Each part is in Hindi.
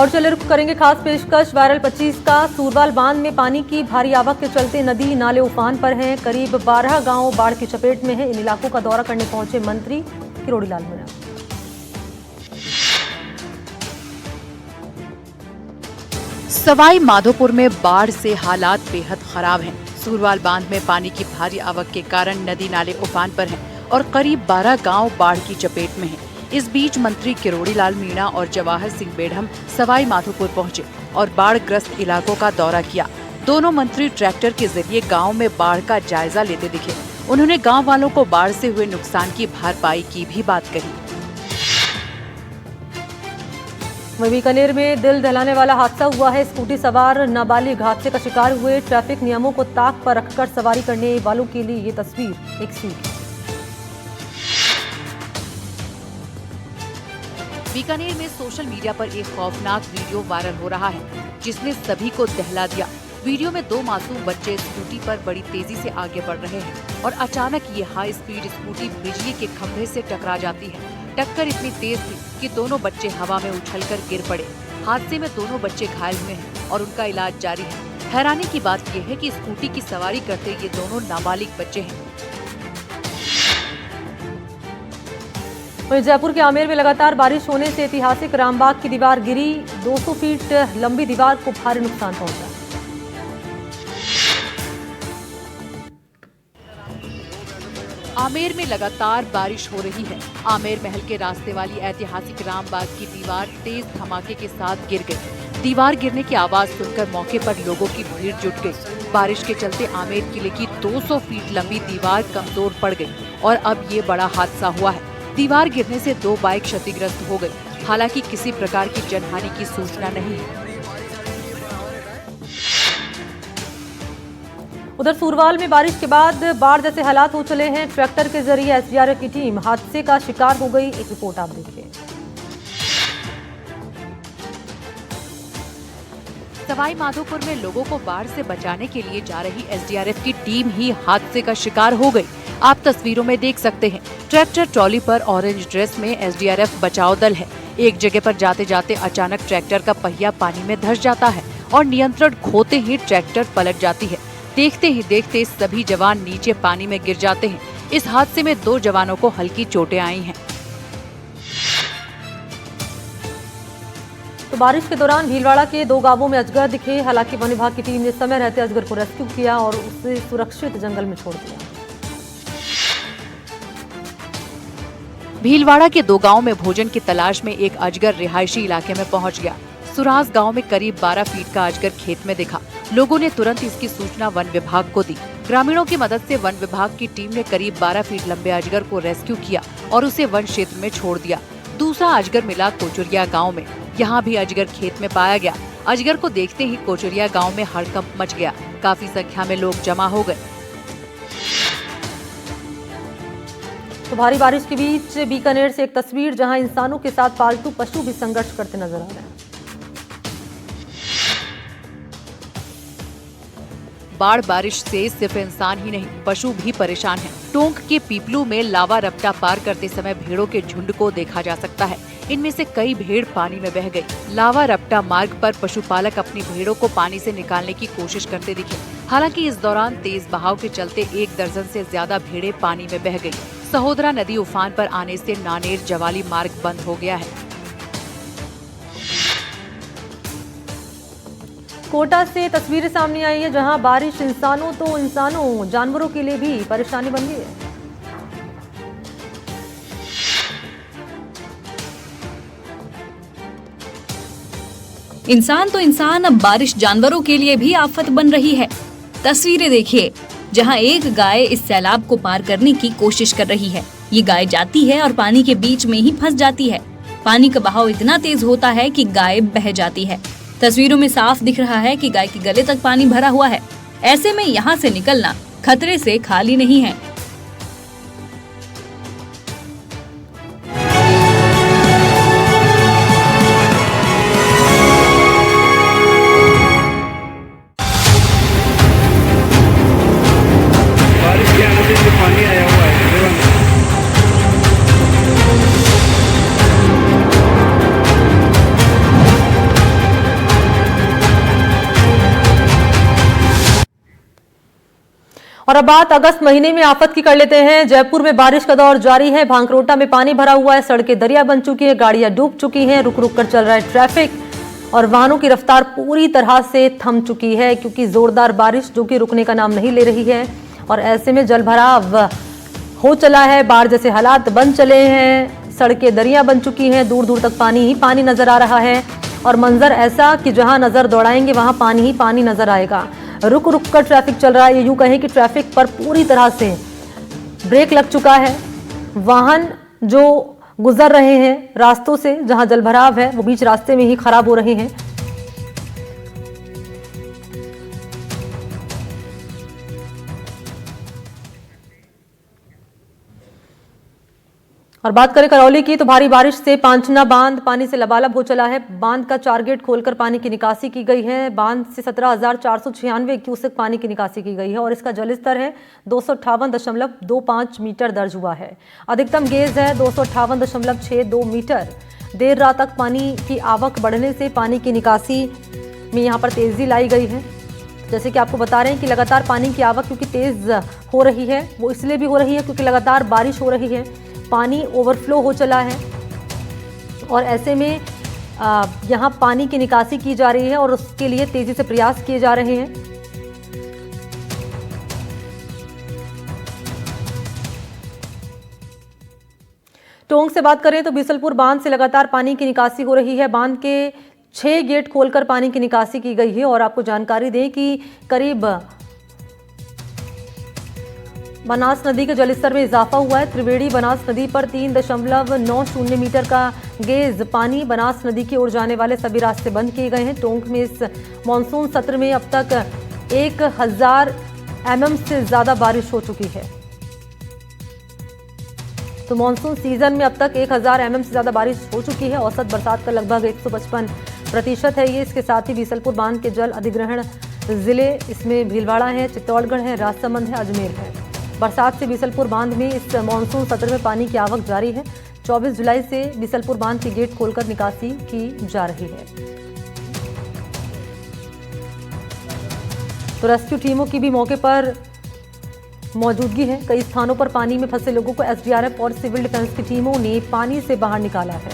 और चले रुख करेंगे खास पेशकश वायरल 25 का। सूरवाल बांध में पानी की भारी आवक के चलते नदी नाले उफान पर हैं। करीब 12 गांव बाढ़ की चपेट में हैं। इन इलाकों का दौरा करने पहुंचे मंत्री किरोड़ी लाल मीणा। सवाई माधोपुर में बाढ़ से हालात बेहद खराब हैं। सूरवाल बांध में पानी की भारी आवक के कारण नदी नाले उफान पर हैं और करीब 12 गांव बाढ़ की चपेट में हैं। इस बीच मंत्री किरोड़ी लाल मीणा और जवाहर सिंह बेढ़म सवाई माधोपुर पहुंचे और बाढ़ ग्रस्त इलाकों का दौरा किया। दोनों मंत्री ट्रैक्टर के जरिए गांव में बाढ़ का जायजा लेते दिखे। उन्होंने गांव वालों को बाढ़ से हुए नुकसान की भरपाई की भी बात कही। बीकानेर में दिल दहलाने वाला हादसा हुआ है। स्कूटी सवार नाबालिग हादसे का शिकार हुए। ट्रैफिक नियमों को ताक पर रखकर सवारी करने वालों के लिए ये तस्वीर एक सीख है। बीकानेर में सोशल मीडिया पर एक खौफनाक वीडियो वायरल हो रहा है जिसने सभी को दहला दिया। वीडियो में 2 मासूम बच्चे स्कूटी पर बड़ी तेजी से आगे बढ़ रहे हैं और अचानक ये हाई स्पीड स्कूटी बिजली के खंभे से टकरा जाती है। टक्कर इतनी तेज थी कि दोनों बच्चे हवा में उछलकर गिर पड़े। हादसे में दोनों बच्चे घायल हुए हैं और उनका इलाज जारी है। हैरानी की बात यह है कि स्कूटी की सवारी करते ये दोनों नाबालिग बच्चे हैं। जयपुर के आमेर में लगातार बारिश होने से ऐतिहासिक रामबाग की दीवार गिरी। 200 फीट लंबी दीवार को भारी नुकसान पहुंचा। आमेर में लगातार बारिश हो रही है। आमेर महल के रास्ते वाली ऐतिहासिक रामबाग की दीवार तेज धमाके के साथ गिर गई। दीवार गिरने की आवाज सुनकर मौके पर लोगों की भीड़ जुट गई। बारिश के चलते आमेर किले की 200 फीट लंबी दीवार कमजोर पड़ गई और अब ये बड़ा हादसा हुआ है। दीवार गिरने से 2 बाइक क्षतिग्रस्त हो गई। हालांकि किसी प्रकार की जनहानि की सूचना नहीं है। उधर सूरवाल में बारिश के बाद बाढ़ जैसे हालात हो चले हैं। ट्रैक्टर के जरिए एसडीआरएफ की टीम हादसे का शिकार हो गई। एक रिपोर्ट आप देखिए। सवाई माधोपुर में लोगों को बाढ़ से बचाने के लिए जा रही एसडीआरएफ की टीम ही हादसे का शिकार हो गई। आप तस्वीरों में देख सकते हैं, ट्रैक्टर ट्रॉली पर ऑरेंज ड्रेस में एसडीआरएफ बचाव दल है। एक जगह पर जाते जाते अचानक ट्रैक्टर का पहिया पानी में धंस जाता है और नियंत्रण खोते ही ट्रैक्टर पलट जाती है। देखते ही देखते सभी जवान नीचे पानी में गिर जाते हैं। इस हादसे में 2 जवानों को हल्की चोटें आई हैं। तो बारिश के दौरान भीलवाड़ा के 2 गांवों में अजगर दिखे। हालांकि वन विभाग की टीम ने समय रहते अजगर को रेस्क्यू किया और उसे सुरक्षित जंगल में छोड़ दिया। भीलवाड़ा के 2 गांवों में भोजन की तलाश में एक अजगर रिहायशी इलाके में पहुंच गया। सुराज गांव में करीब 12 फीट का अजगर खेत में दिखा। लोगों ने तुरंत इसकी सूचना वन विभाग को दी। ग्रामीणों की मदद से वन विभाग की टीम ने करीब 12 फीट लंबे अजगर को रेस्क्यू किया और उसे वन क्षेत्र में छोड़ दिया। दूसरा अजगर मिला कोचुरिया गाँव में। यहाँ भी अजगर खेत में पाया गया। अजगर को देखते ही कोचुरिया गाँव में हड़कंप मच गया। काफी संख्या में लोग जमा हो गए। तो भारी बारिश के बीच बीकानेर से एक तस्वीर, जहां इंसानों के साथ पालतू पशु भी संघर्ष करते नजर आ रहे हैं। बाढ़ बारिश से सिर्फ इंसान ही नहीं, पशु भी परेशान हैं। टोंक के पीपलू में लावा रपटा पार करते समय भेड़ों के झुंड को देखा जा सकता है। इनमें से कई भेड़ पानी में बह गई। लावा रपटा मार्ग पर पशुपालक अपनी भेड़ों को पानी से निकालने की कोशिश करते दिखे। हालांकि इस दौरान तेज बहाव के चलते 1 दर्जन से ज्यादा भेड़ें पानी में बह गई। सहोदरा नदी उफान पर आने से नानेर जवाली मार्ग बंद हो गया है। कोटा से तस्वीरें सामने आई है, जहां बारिश इंसानों तो इंसानों जानवरों के लिए भी परेशानी बन गई है। इंसान तो इंसान, अब बारिश जानवरों के लिए भी आफत बन रही है। तस्वीरें देखिए, जहां एक गाय इस सैलाब को पार करने की कोशिश कर रही है। ये गाय जाती है और पानी के बीच में ही फंस जाती है। पानी का बहाव इतना तेज होता है कि गाय बह जाती है। तस्वीरों में साफ दिख रहा है कि गाय के गले तक पानी भरा हुआ है। ऐसे में यहाँ से निकलना खतरे से खाली नहीं है। पानी आया हुआ है। और अब बात अगस्त महीने में आफत की कर लेते हैं। जयपुर में बारिश का दौर जारी है। भांकरोटा में पानी भरा हुआ है, सड़कें दरिया बन चुकी है, गाड़ियां डूब चुकी हैं, रुक रुक कर चल रहा है ट्रैफिक और वाहनों की रफ्तार पूरी तरह से थम चुकी है क्योंकि जोरदार बारिश जो कि रुकने का नाम नहीं ले रही है। और ऐसे में जल भराव हो चला है, बाढ़ जैसे हालात बन चले हैं, सड़कें दरिया बन चुकी हैं, दूर दूर तक पानी ही पानी नजर आ रहा है और मंजर ऐसा कि जहां नजर दौड़ाएंगे वहां पानी ही पानी नजर आएगा। रुक रुक कर ट्रैफिक चल रहा है। ये यूं कहें कि ट्रैफिक पर पूरी तरह से ब्रेक लग चुका है। वाहन जो गुजर रहे हैं रास्तों से जहां जलभराव है वो बीच रास्ते में ही खराब हो रहे हैं। और बात करें करौली की तो भारी बारिश से पांचना बांध पानी से लबालब हो चला है। बांध का 4 गेट खोलकर पानी की निकासी की गई है। बांध से 17,496 क्यूसेक पानी की निकासी की गई है और इसका जलस्तर है 258.25 मीटर दर्ज हुआ है। अधिकतम गेज है 258.62 मीटर। देर रात तक पानी की आवक बढ़ने से पानी की निकासी में यहाँ पर तेजी लाई गई है। जैसे कि आपको बता रहे हैं कि लगातार पानी की आवक क्योंकि तेज हो रही है, वो इसलिए भी हो रही है क्योंकि लगातार बारिश हो रही है, पानी ओवरफ्लो हो चला है और ऐसे में यहाँ पानी की निकासी की जा रही है और उसके लिए तेजी से प्रयास किए जा रहे हैं। टोंक से बात करें तो बीसलपुर बांध से लगातार पानी की निकासी हो रही है। बांध के 6 गेट खोलकर पानी की निकासी की गई है और आपको जानकारी दें कि करीब बनास नदी के जलस्तर में इजाफा हुआ है। त्रिवेणी बनास नदी पर 3.90 मीटर का गेज पानी। बनास नदी की ओर जाने वाले सभी रास्ते बंद किए गए हैं। टोंक में इस मानसून सत्र में अब तक 1000 mm से ज्यादा बारिश हो चुकी है। तो मानसून सीजन में अब तक 1000 mm से ज्यादा बारिश हो चुकी है। औसत बरसात का लगभग 155% है ये। इसके साथ ही बीसलपुर बांध के जल अधिग्रहण जिले इसमें भीलवाड़ा है, चित्तौड़गढ़ है, राजसमंद है, अजमेर है। बरसात से बीसलपुर बांध में इस मानसून सत्र में पानी की आवक जारी है। 24 जुलाई से बीसलपुर बांध के गेट खोलकर निकासी की जा रही है। तो रेस्क्यू टीमों की भी मौके पर मौजूदगी है। कई स्थानों पर पानी में फंसे लोगों को एसडीआरएफ और सिविल डिफेंस की टीमों ने पानी से बाहर निकाला है।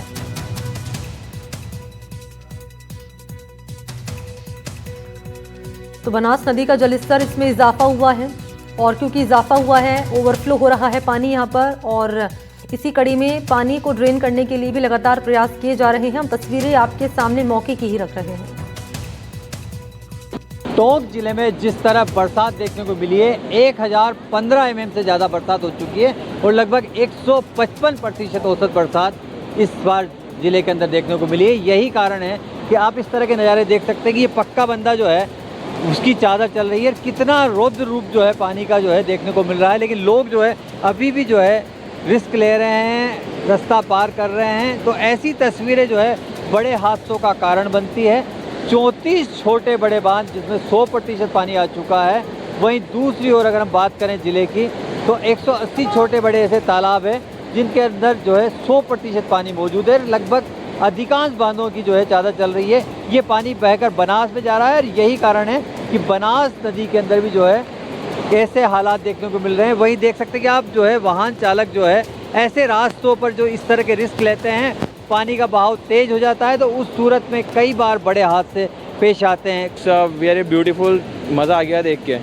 तो बनास नदी का जलस्तर इसमें इजाफा हुआ है और क्योंकि इजाफा हुआ है ओवरफ्लो हो रहा है पानी यहाँ पर और इसी कड़ी में पानी को ड्रेन करने के लिए भी लगातार प्रयास किए जा रहे हैं। हम तस्वीरें आपके सामने मौके की ही रख रहे हैं। टोंक जिले में जिस तरह बरसात देखने को मिली है, 1015 mm से ज़्यादा बरसात हो चुकी है और लगभग 155% औसत बरसात इस बार जिले के अंदर देखने को मिली है। यही कारण है कि आप इस तरह के नज़ारे देख सकते हैं कि ये पक्का बंदा जो है उसकी चादर चल रही है। कितना रौद्र रूप जो है पानी का जो है देखने को मिल रहा है, लेकिन लोग जो है अभी भी जो है रिस्क ले रहे हैं, रास्ता पार कर रहे हैं। तो ऐसी तस्वीरें जो है बड़े हादसों का कारण बनती है। 34 छोटे बड़े बांध जिसमें 100% पानी आ चुका है। वहीं दूसरी ओर अगर हम बात करें ज़िले की तो 180 छोटे बड़े ऐसे तालाब है जिनके अंदर जो है 100% पानी मौजूद है। लगभग अधिकांश बांधों की जो है चादर चल रही है। ये पानी बहकर बनास में जा रहा है और यही कारण है कि बनास नदी के अंदर भी जो है ऐसे हालात देखने को मिल रहे हैं। वही देख सकते हैं कि आप जो है वाहन चालक जो है ऐसे रास्तों पर जो इस तरह के रिस्क लेते हैं, पानी का बहाव तेज हो जाता है तो उस सूरत में कई बार बड़े हादसे पेश आते हैं। सब वेरी ब्यूटीफुल, मज़ा आ गया देख के,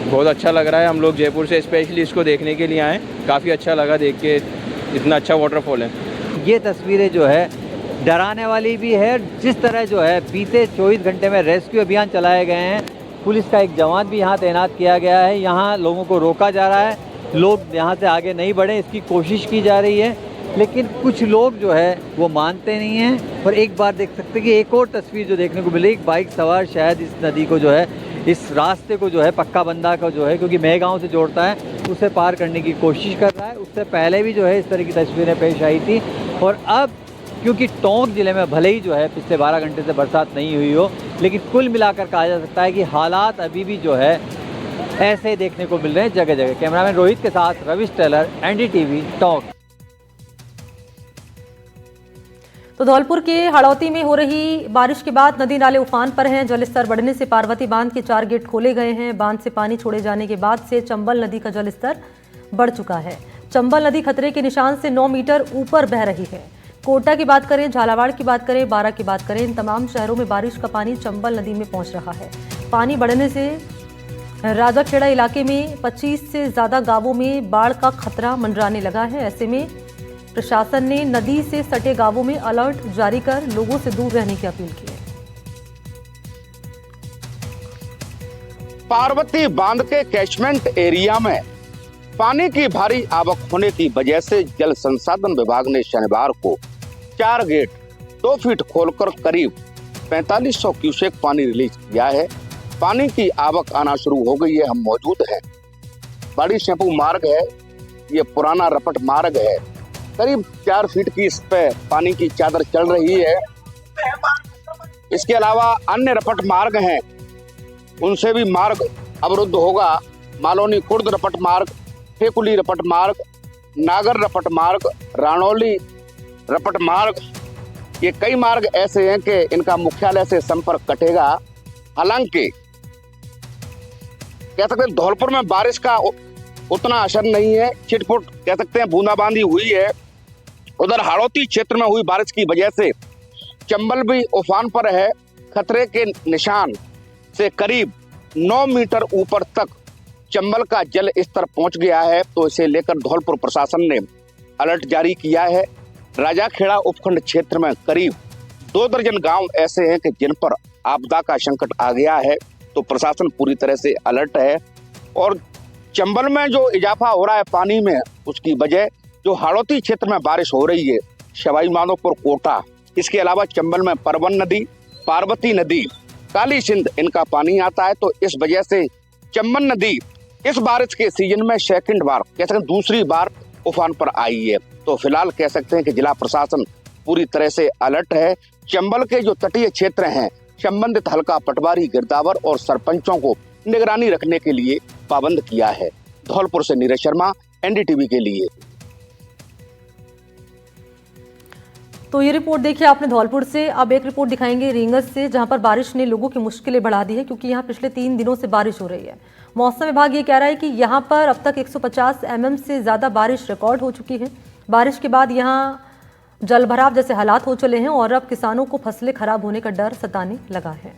बहुत अच्छा लग रहा है। हम लोग जयपुर से स्पेशली इसको देखने के लिए आए, काफ़ी अच्छा लगा देख के, इतना अच्छा वाटरफॉल है। ये तस्वीरें जो है डराने वाली भी है। जिस तरह जो है बीते 24 घंटे में रेस्क्यू अभियान चलाए गए हैं, पुलिस का एक जवान भी यहाँ तैनात किया गया है। यहाँ लोगों को रोका जा रहा है, लोग यहाँ से आगे नहीं बढ़े इसकी कोशिश की जा रही है, लेकिन कुछ लोग जो है वो मानते नहीं हैं। और एक बार देख सकते हैं कि एक और तस्वीर जो देखने को मिली, एक बाइक सवार शायद इस नदी को जो है, इस रास्ते को जो है पक्का बंदा का जो है क्योंकि मेहगांव से जोड़ता है, उसे पार करने की कोशिश कर रहा है। उससे पहले भी जो है इस तरह की तस्वीरें पेश आई थी। और अब क्योंकि टोंक ज़िले में भले ही जो है पिछले 12 घंटे से बरसात नहीं हुई हो, लेकिन कुल मिलाकर कहा जा सकता है कि हालात अभी भी जो है ऐसे देखने को मिल रहे हैं जगह जगह। कैमरामैन रोहित के साथ रविश टेलर, NDTV, टोंक। तो धौलपुर के हड़ौती में हो रही बारिश के बाद नदी नाले उफान पर हैं। जलस्तर बढ़ने से पार्वती बांध के 4 गेट खोले गए हैं। बांध से पानी छोड़े जाने के बाद से चंबल नदी का जलस्तर बढ़ चुका है। चंबल नदी खतरे के निशान से 9 मीटर ऊपर बह रही है। कोटा की बात करें, झालावाड़ की बात करें, बारा की बात करें, इन तमाम शहरों में बारिश का पानी चंबल नदी में पहुंच रहा है। पानी बढ़ने से राजाखेड़ा इलाके में 25 से ज्यादा गांवों में बाढ़ का खतरा मंडराने लगा है। ऐसे में प्रशासन ने नदी से सटे गांवों में अलर्ट जारी कर लोगों से दूर रहने की अपील की है। पार्वती बांध के कैचमेंट एरिया में पानी की भारी आवक होने की वजह से जल संसाधन विभाग ने शनिवार को 4 गेट 2 फीट खोलकर करीब 4500 क्यूसेक पानी रिलीज किया है। पानी की आवक आना शुरू हो गई है। हम मौजूद हैं, बड़ी शेंपू मार्ग है, ये पुराना रपट मार्ग है। करीब 4 फीट की इस पे पानी की चादर चल रही है। इसके अलावा अन्य रपट मार्ग हैं, उनसे भी मार्ग अवरुद्ध होगा। मालोनी खुर्द रपट मार्ग, ठेकुली रपट मार्ग, नागर रपट मार्ग, राणौली रपट मार्ग, ये कई मार्ग ऐसे हैं कि इनका मुख्यालय से संपर्क कटेगा। हालांकि कह सकते हैं धौलपुर में बारिश का उतना असर नहीं है, छिटपुट कह सकते हैं बूंदाबांदी हुई है। उधर हाड़ौती क्षेत्र में हुई बारिश की वजह से चंबल भी उफान पर है। खतरे के निशान से करीब 9 मीटर ऊपर तक चंबल का जल स्तर पहुंच गया है। तो इसे लेकर धौलपुर प्रशासन ने अलर्ट जारी किया है। राजाखेड़ा उपखंड क्षेत्र में करीब 2 दर्जन गांव ऐसे हैं कि जिन पर आपदा का संकट आ गया है। तो प्रशासन पूरी तरह से अलर्ट है। और चंबल में जो इजाफा हो रहा है पानी में, उसकी वजह जो हाड़ौती क्षेत्र में बारिश हो रही है, सवाई माधोपुर, कोटा, इसके अलावा चंबल में परवन नदी, पार्वती नदी, काली सिंध, इनका पानी आता है। तो इस वजह से चंबल नदी इस बारिश के सीजन में सेकंड बार, कह सकते हैं दूसरी बार उफान पर आई है। तो फिलहाल कह सकते हैं कि जिला प्रशासन पूरी तरह से अलर्ट है। चंबल के जो तटीय क्षेत्र हैं, संबंधित हल्का पटवारी, गिरदावर और सरपंचों को निगरानी रखने के लिए पाबंद किया है। धौलपुर से नीरज शर्मा, एनडीटीवी के लिए। तो ये रिपोर्ट देखिए आपने धौलपुर से। अब एक रिपोर्ट दिखाएंगे रींगस से, जहां पर बारिश ने लोगों की मुश्किलें बढ़ा दी है, क्योंकि यहां पिछले 3 दिनों से बारिश हो रही है। मौसम विभाग ये कह रहा है कि यहां पर अब तक 150 mm से ज़्यादा बारिश रिकॉर्ड हो चुकी है। बारिश के बाद यहां जलभराव जैसे हालात हो चले हैं और अब किसानों को फसलें खराब होने का डर सताने लगा है।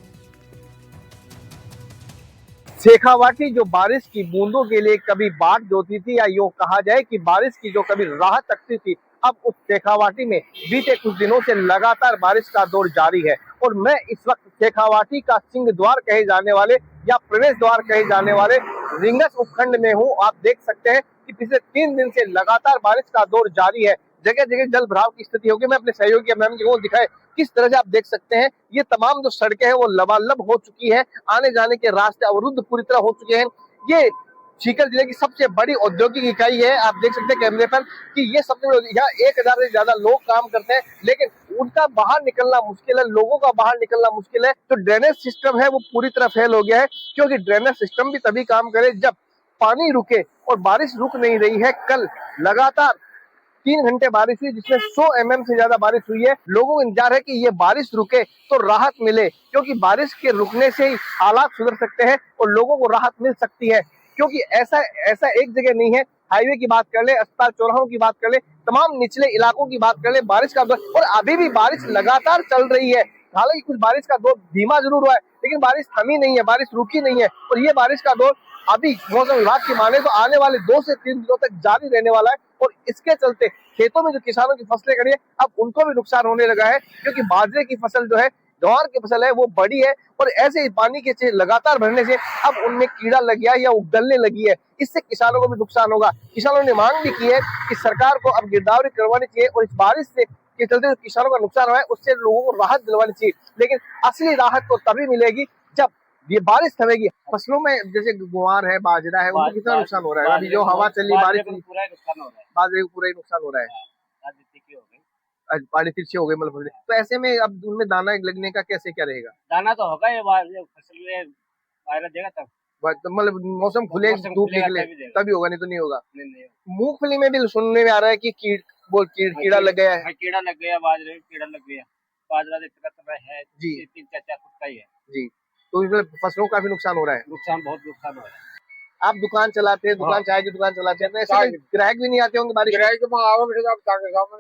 शेखावाटी जो बारिश की बूंदों के लिए कभी बाट जोती थी, या यूं कहा जाए कि बारिश की जो कभी राह तकती थी, अब उस शेखावाटी में बीते कुछ दिनों से लगातार बारिश का दौर जारी है। और मैं इस वक्त शेखावाटी का सिंह द्वार कहे जाने वाले या प्रवेश द्वार कहे जाने वाले रींगस उपखंड में हूँ। आप देख सकते हैं कि पिछले 3 दिन से लगातार बारिश का दौर जारी है। जगह जगह जल भराव की स्थिति होगी। मैं अपने सहयोगी मैम को दिखाए किस तरह से आप देख सकते हैं, ये तमाम जो सड़कें हैं वो लबालब हो चुकी है। आने जाने के रास्ते अवरुद्ध पूरी तरह हो चुके हैं। ये सीकर जिले की सबसे बड़ी औद्योगिक इकाई है। आप देख सकते हैं कैमरे पर कि ये सबसे बड़ी, यहाँ 1000 से ज्यादा लोग काम करते हैं, लेकिन उनका बाहर निकलना मुश्किल है, लोगों का बाहर निकलना मुश्किल है। तो ड्रेनेज सिस्टम है वो पूरी तरह फेल हो गया है, क्योंकि ड्रेनेज सिस्टम भी तभी काम करे जब पानी रुके, और बारिश रुक नहीं रही है। कल लगातार 3 घंटे बारिश हुई, जिसमें 100 mm से ज्यादा बारिश हुई है। लोगों को इंतजार है कि ये बारिश रुके तो राहत मिले, क्योंकि बारिश के रुकने से ही हालात सुधर सकते हैं और लोगों को राहत मिल सकती है। क्योंकि ऐसा एक जगह नहीं है। हाईवे की बात कर ले, अस्पताल चौराहों की बात कर ले, तमाम निचले इलाकों की बात कर ले, बारिश का दौर, और अभी भी बारिश लगातार चल रही है। हालांकि कुछ बारिश का दौर धीमा जरूर हुआ है, लेकिन बारिश थमी नहीं है, बारिश रुकी नहीं है। और ये बारिश का दौर अभी मौसम विभाग की माने तो आने वाले 2 से 3 दिनों तक जारी रहने वाला है। और इसके चलते खेतों में जो किसानों की फसलें खड़ी है, अब उनको भी नुकसान होने लगा है, क्योंकि बाजरे की फसल जो है, ज्वार की फसल है, वो बड़ी है। और ऐसे ही पानी के लगातार भरने से अब उनमें कीड़ा लग गया है या उगलने लगी है। इससे किसानों को भी नुकसान होगा। किसानों ने मांग भी की है कि सरकार को अब गिरदावरी करवानी चाहिए, और इस बारिश से के चलते किसानों का नुकसान हुआ है उससे लोगों को राहत दिलवानी चाहिए। लेकिन असली राहत तो तभी मिलेगी जब ये बारिश थमेगी। फसलों में जैसे गुआर है, बाजरा है, उनको कितना नुकसान हो रहा है? अभी जो हवा चली, बारिश, बाजरे को पूरा नुकसान हो रहा है। पानी तिरछी हो गई मतलब। तो ऐसे में अब उनमें दाना लगने का कैसे क्या रहेगा? दाना तो होगा, ये फसल में वायरस देगा तब, मतलब मौसम खुले, धूप निकले तभी होगा, नहीं तो नहीं होगा। मूंगफली में भी सुनने में आ रहा है कि कीट बोल कीड़ा लग गया है हाँ, कीड़ा लग गया, बाजरे में कीड़ा लग गया। बाजरा इतना समय है जी। 3-4 फुट का ही है जी। तो इसमें फसलों का भी नुकसान हो रहा है। नुकसान, बहुत नुकसान हो रहा है। आप दुकान चलाते हैं, दुकान चाय की दुकान चलाते हैं, तो ऐसे में ग्राहक भी नहीं आते होंगे बारिश में?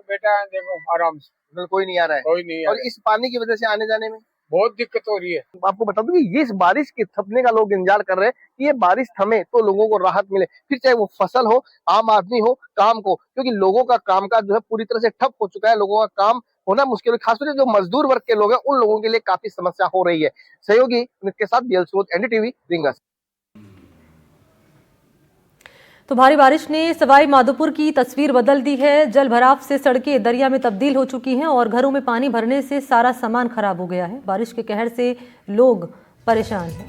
बेटा देखो आराम से, मतलब कोई नहीं आ रहा है। कोई नहीं और इस पानी की वजह से आने जाने में बहुत दिक्कत हो रही है। आपको बता दूं कि ये इस बारिश के थमने का लोग इंतजार कर रहे हैं कि ये बारिश थमे तो लोगों को राहत मिले, फिर चाहे वो फसल हो, आम आदमी हो, काम को, क्योंकि लोगों का कामकाज जो है पूरी तरह से ठप हो चुका है। लोगों का काम होना मुश्किल है, खासकर जो मजदूर वर्ग के लोग हैं उन लोगों के लिए काफी समस्या हो रही है। सहयोगी के साथ बीएल सूद, एनडीटीवी, रींगा। तो भारी बारिश ने सवाई माधोपुर की तस्वीर बदल दी है। जल भराव से सड़कें दरिया में तब्दील हो चुकी हैं और घरों में पानी भरने से सारा सामान खराब हो गया है। बारिश के कहर से लोग परेशान हैं।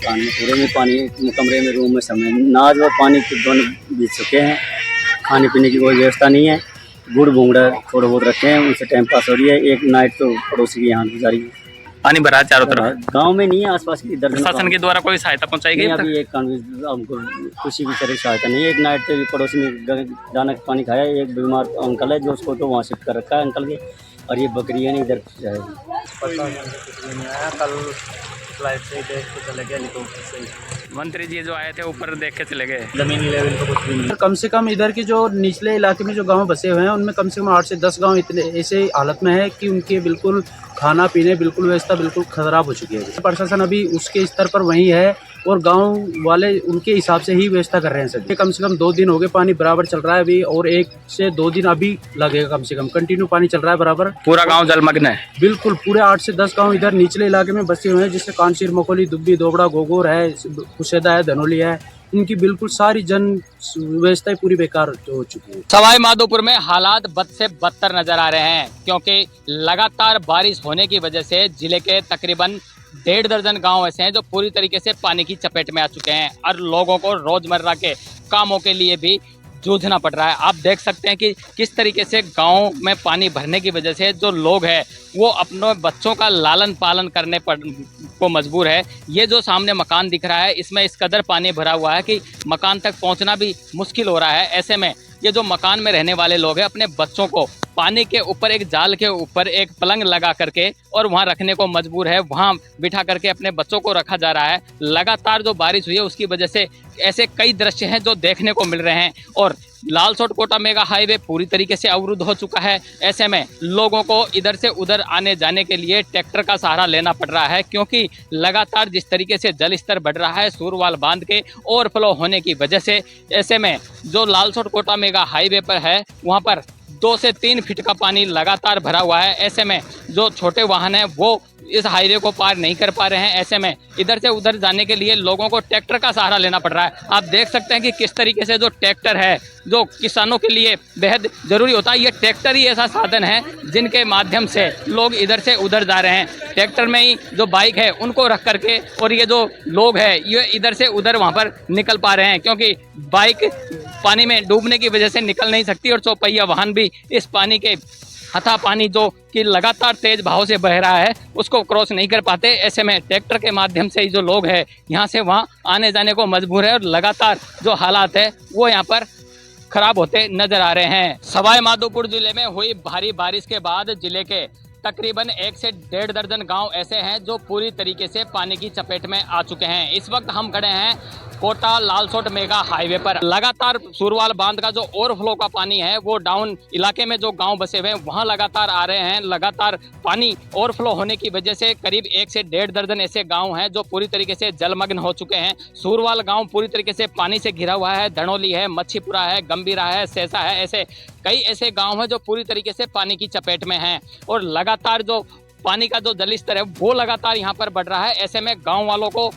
पूरे में पानी, कमरे में, रूम में, समय नाज और पानी दोनों बीत चुके हैं। खाने पीने की कोई व्यवस्था नहीं है। गुड़ भूंगड़ा थोड़े बहुत रखे हैं, उनसे टाइम पास हो रही है। एक नाइट तो पड़ोसी की यहाँ गुजारी है। पानी भरा है चारों तरफ। गांव में नहीं है, आसपास की इधर प्रशासन के द्वारा कोई सहायता पहुंचाई गई? अभी एक हमको किसी की तरह सहायता नहीं है। एक नाइट पे पड़ोसी ने दाना पानी खाया। एक बीमार अंकल है जो उसको तो वहाँ शिफ्ट कर रखा है अंकल के, और ये बकरियाँ नहीं इधर कल फ्लाइट से देख के चले गए, हेलीकॉप्टर से। मंत्री जी जो आए थे ऊपर देख के चले गए। जमीनी लेवल पे कुछ भी नहीं। कम से कम इधर के जो निचले इलाके में जो गांव बसे हुए हैं उनमें कम से कम 8 से 10 गांव इतने ऐसे हालत में है कि उनके बिल्कुल खाना पीने बिल्कुल व्यवस्था बिल्कुल खराब हो चुकी है। प्रशासन अभी उसके स्तर पर वही है और गांव वाले उनके हिसाब से ही व्यवस्था कर रहे हैं सर। कम से कम 2 दिन हो गए पानी बराबर चल रहा है अभी, और 1 से 2 दिन अभी लगेगा। कम से कम कंटिन्यू पानी चल रहा है बराबर। पूरा गांव जलमग्न है। बिल्कुल पूरे 8 से 10 गांव इधर निचले इलाके में बसे हुए हैं, जिससे कानसीर, मकोली, दुब्बी, दोबड़ा, गोगोर है, कुशेदा है, धनोली है। इनकी बिल्कुल सारी जन व्यवस्था पूरी बेकार हो चुकी है। सवाई माधोपुर में हालात बद से बदतर नजर आ रहे हैं, क्योंकि लगातार बारिश होने की वजह से जिले के तकरीबन 1.5 दर्जन गांव ऐसे हैं जो पूरी तरीके से पानी की चपेट में आ चुके हैं और लोगों को रोजमर्रा के कामों के लिए भी जूझना पड़ रहा है। आप देख सकते हैं कि किस तरीके से गांव में पानी भरने की वजह से जो लोग हैं वो अपने बच्चों का लालन पालन करने को मजबूर है। ये जो सामने मकान दिख रहा है इसमें इस कदर पानी भरा हुआ है कि मकान तक पहुंचना भी मुश्किल हो रहा है। ऐसे में ये जो मकान में रहने वाले लोग हैं अपने बच्चों को पानी के ऊपर, एक जाल के ऊपर एक पलंग लगा करके और वहां रखने को मजबूर है। वहां बिठा करके अपने बच्चों को रखा जा रहा है। लगातार जो बारिश हुई है उसकी वजह से ऐसे कई दृश्य हैं जो देखने को मिल रहे हैं और लालसोट कोटा मेगा हाईवे पूरी तरीके से अवरुद्ध हो चुका है। ऐसे में लोगों को इधर से उधर आने जाने के लिए ट्रैक्टर का सहारा लेना पड़ रहा है, क्योंकि लगातार जिस तरीके से जल स्तर बढ़ रहा है सूरवाल बांध के ओवरफ्लो होने की वजह से, ऐसे में जो लालसोट कोटा मेगा हाईवे पर है वहाँ पर 2 से 3 फीट का पानी लगातार भरा हुआ है। ऐसे में जो छोटे वाहन हैं वो इस हाईवे को पार नहीं कर पा रहे हैं। ऐसे में इधर से उधर जाने के लिए लोगों को ट्रैक्टर का सहारा लेना पड़ रहा है। आप देख सकते हैं कि किस तरीके से जो ट्रैक्टर है जो किसानों के लिए बेहद जरूरी होता है, ये ट्रैक्टर ही ऐसा साधन है जिनके माध्यम से लोग इधर से उधर जा रहे हैं। ट्रैक्टर में ही जो बाइक है उनको रख करके और ये जो लोग हैं ये इधर से उधर वहाँ पर निकल पा रहे हैं, क्योंकि बाइक पानी में डूबने की वजह से निकल नहीं सकती और चौपहिया वाहन भी इस पानी के हथा पानी जो कि लगातार तेज भाव से बह रहा है उसको क्रॉस नहीं कर पाते। ऐसे में ट्रैक्टर के माध्यम से ही जो लोग हैं यहाँ से वहाँ आने जाने को मजबूर है और लगातार जो हालात है वो यहाँ पर खराब होते नजर आ रहे हैं। सवाई माधोपुर जिले में हुई भारी बारिश के बाद जिले के तकरीबन 1 से 1.5 दर्जन गांव ऐसे हैं जो पूरी तरीके से पानी की चपेट में आ चुके हैं। इस वक्त हम खड़े हैं कोटा लालसोट मेगा हाईवे पर। लगातार सूरवाल बांध का जो ओवरफ्लो का पानी है वो डाउन इलाके में जो गांव बसे हुए हैं वहां लगातार आ रहे हैं। लगातार पानी ओवरफ्लो होने की वजह से करीब 1 से 1.5 दर्जन ऐसे गांव हैं जो पूरी तरीके से जलमग्न हो चुके हैं। सूरवाल गांव पूरी तरीके से पानी से घिरा हुआ है। धनोली है, मच्छीपुरा है, गंभीरा है, सेसा है, ऐसे कई ऐसे गाँव हैं जो पूरी तरीके से पानी की चपेट में हैं और लगातार जो पानी का जो जल स्तर है वो लगातार यहाँ पर बढ़ रहा है। ऐसे में गांव वालों को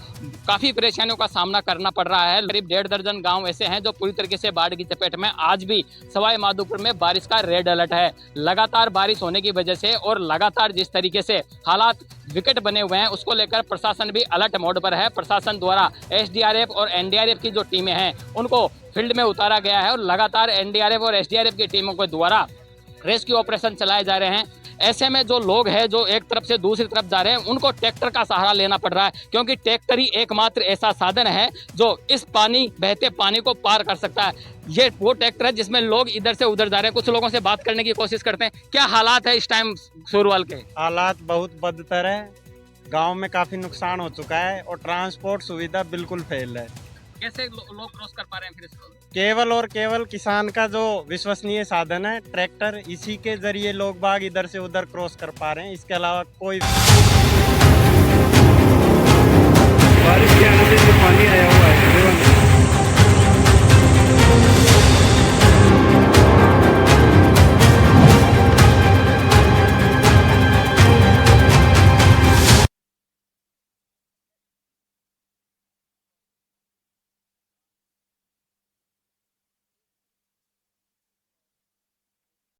काफ़ी परेशानियों का सामना करना पड़ रहा है। करीब 1.5 दर्जन गांव ऐसे हैं जो पूरी तरीके से बाढ़ की चपेट में। आज भी सवाई माधोपुर में बारिश का रेड अलर्ट है। लगातार बारिश होने की वजह से और लगातार जिस तरीके से हालात विकट बने हुए हैं उसको लेकर प्रशासन भी अलर्ट मोड पर है। प्रशासन द्वारा SDRF और NDRF की जो टीमें हैं उनको फील्ड में उतारा गया है और लगातार NDRF और SDRF की टीमों के द्वारा रेस्क्यू ऑपरेशन चलाए जा रहे हैं। ऐसे में जो लोग हैं जो एक तरफ से दूसरी तरफ जा रहे हैं उनको ट्रैक्टर का सहारा लेना पड़ रहा है, क्योंकि ट्रैक्टर ही एकमात्र ऐसा साधन है जो इस बहते पानी को पार कर सकता है। ये वो ट्रैक्टर है जिसमें लोग इधर से उधर जा रहे हैं। कुछ लोगों से बात करने की कोशिश करते हैं। क्या हालात है इस टाइम सूरवाल के? हालात बहुत बदतर है, गांव में काफी नुकसान हो चुका है और ट्रांसपोर्ट सुविधा बिल्कुल फेल है। कैसे लोग क्रॉस कर पा रहे हैं फिर इसको? केवल और केवल किसान का जो विश्वसनीय साधन है ट्रैक्टर, इसी के जरिए लोग बाग इधर से उधर क्रॉस कर पा रहे हैं। इसके अलावा कोई बारिश के आने से जो पानी आया